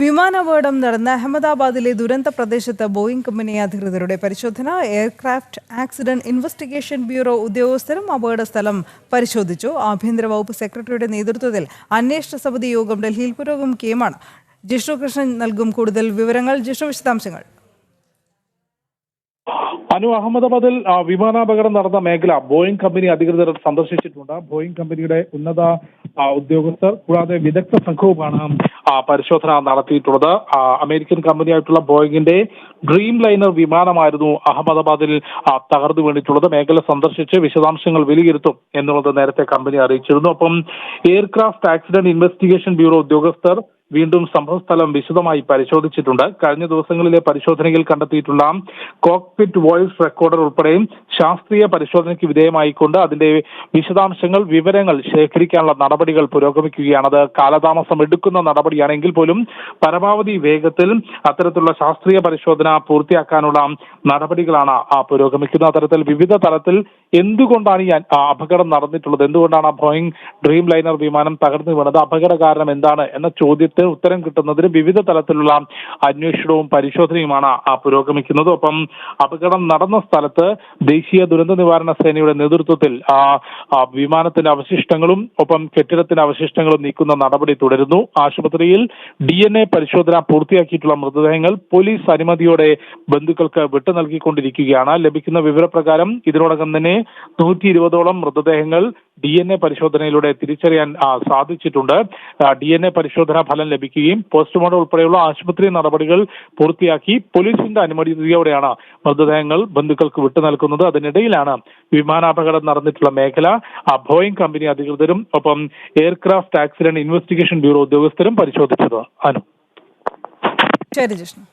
വിമാനാപകടം നടന്ന അഹമ്മദാബാദിലെ ദുരന്ത പ്രദേശത്ത് ബോയിംഗ് കമ്പനി അധികൃതരുടെ പരിശോധന. എയർക്രാഫ്റ്റ് ആക്സിഡന്റ് ഇൻവെസ്റ്റിഗേഷൻ ബ്യൂറോ ഉദ്യോഗസ്ഥരും അപകട സ്ഥലം പരിശോധിച്ചു. ആഭ്യന്തര വകുപ്പ് സെക്രട്ടറിയുടെ നേതൃത്വത്തിൽ അന്വേഷണ സമിതി യോഗം ഡൽഹിയിൽ പുരോഗമിക്കുകയാണ്. ജിഷ്ണു കൃഷ്ണൻ നൽകും കൂടുതൽ വിവരങ്ങൾ. ജിഷ്ണു, വിശദാംശങ്ങൾ. അഹമ്മദാബാദിൽ വിമാനാപകടം നടന്ന മേഖല ബോയിംഗ് കമ്പനി അധികൃതർ സന്ദർശിച്ചിട്ടുണ്ട്. ബോയിംഗ് കമ്പനിയുടെ ഉന്നത ഉദ്യോഗസ്ഥർ കൂടാതെ വിദഗ്ധ സംഘവുമാണ് പരിശോധന നടത്തിയിട്ടുള്ളത്. അമേരിക്കൻ കമ്പനിയായിട്ടുള്ള ബോയിങ്ങിന്റെ ഡ്രീം ലൈനർ വിമാനമായിരുന്നു അഹമ്മദാബാദിൽ തകർന്നു വീണിട്ടുള്ളത്. മേഖല സന്ദർശിച്ച് വിശദാംശങ്ങൾ വിലയിരുത്തും എന്നുള്ളത് നേരത്തെ കമ്പനി അറിയിച്ചിരുന്നു. ഒപ്പം എയർക്രാഫ്റ്റ് ആക്സിഡന്റ് ഇൻവെസ്റ്റിഗേഷൻ ബ്യൂറോ ഉദ്യോഗസ്ഥർ വീണ്ടും സംഭവസ്ഥലം വിശദമായി പരിശോധിച്ചിട്ടുണ്ട്. കഴിഞ്ഞ ദിവസങ്ങളിലെ പരിശോധനയിൽ കണ്ടെത്തിയിട്ടുള്ള കോക്പിറ്റ് വോയിസ് റെക്കോർഡർ ഉൾപ്പെടെ ശാസ്ത്രീയ പരിശോധനയ്ക്ക് വിധേയമായിക്കൊണ്ട് അതിന്റെ വിശദാംശങ്ങൾ, വിവരങ്ങൾ ശേഖരിക്കാനുള്ള നടപടികൾ പുരോഗമിക്കുകയാണ്. അത് കാലതാമസം എടുക്കുന്ന നടപടിയാണെങ്കിൽ പോലും പരമാവധി വേഗത്തിൽ അത്തരത്തിലുള്ള ശാസ്ത്രീയ പരിശോധന പൂർത്തിയാക്കാനുള്ള നടപടികളാണ് പുരോഗമിക്കുന്നത്. അത്തരത്തിൽ വിവിധ തലത്തിൽ എന്തുകൊണ്ടാണ് ഈ അപകടം നടന്നിട്ടുള്ളത്, എന്തുകൊണ്ടാണ് ബോയിങ് ഡ്രീം ലൈനർ വിമാനം തകർന്നു വീണത്, അപകട കാരണം എന്താണ് എന്ന ചോദ്യത്തിന് ഉത്തരം കിട്ടുന്നതിന് വിവിധ തലത്തിലുള്ള അന്വേഷണവും പരിശോധനയുമാണ് പുരോഗമിക്കുന്നത്. ഒപ്പം അപകടം നടന്ന സ്ഥലത്ത് ദേശീയ ദുരന്ത നിവാരണ സേനയുടെ നേതൃത്വത്തിൽ വിമാനത്തിന്റെ അവശിഷ്ടങ്ങളും ഒപ്പം കെട്ടിടത്തിന്റെ അവശിഷ്ടങ്ങളും നീക്കുന്ന നടപടി തുടരുന്നു. ആശുപത്രിയിൽ DNA പരിശോധന പൂർത്തിയാക്കിയിട്ടുള്ള മൃതദേഹങ്ങൾ പോലീസ് അനുമതിയോടെ ബന്ധുക്കൾക്ക് വിട്ടു നൽകിക്കൊണ്ടിരിക്കുകയാണ്. ലഭിക്കുന്ന വിവരപ്രകാരം ഇതിനോടകം തന്നെ 120ഓളം മൃതദേഹങ്ങൾ DNA പരിശോധനയിലൂടെ തിരിച്ചറിയാൻ സാധിച്ചിട്ടുണ്ട്. DNA പരിശോധനാ ഫലം ലഭിക്കുകയും പോസ്റ്റ്മോർട്ടം ഉൾപ്പെടെയുള്ള ആശുപത്രി നടപടികൾ പൂർത്തിയാക്കി പോലീസിന്റെ അനുമതിയോടെയാണ് മൃതദേഹങ്ങൾ ബന്ധുക്കൾക്ക് വിട്ടു നൽകുന്നത്. അതിനിടയിലാണ് വിമാനാപകടം നടന്നിട്ടുള്ള മേഖല ബോയിംഗ് കമ്പനി അധികൃതരും ഒപ്പം എയർക്രാഫ്റ്റ് ആക്സിഡന്റ് ഇൻവെസ്റ്റിഗേഷൻ ബ്യൂറോ ഉദ്യോഗസ്ഥരും പരിശോധിച്ചത്. ശരി ജിഷ്ണു.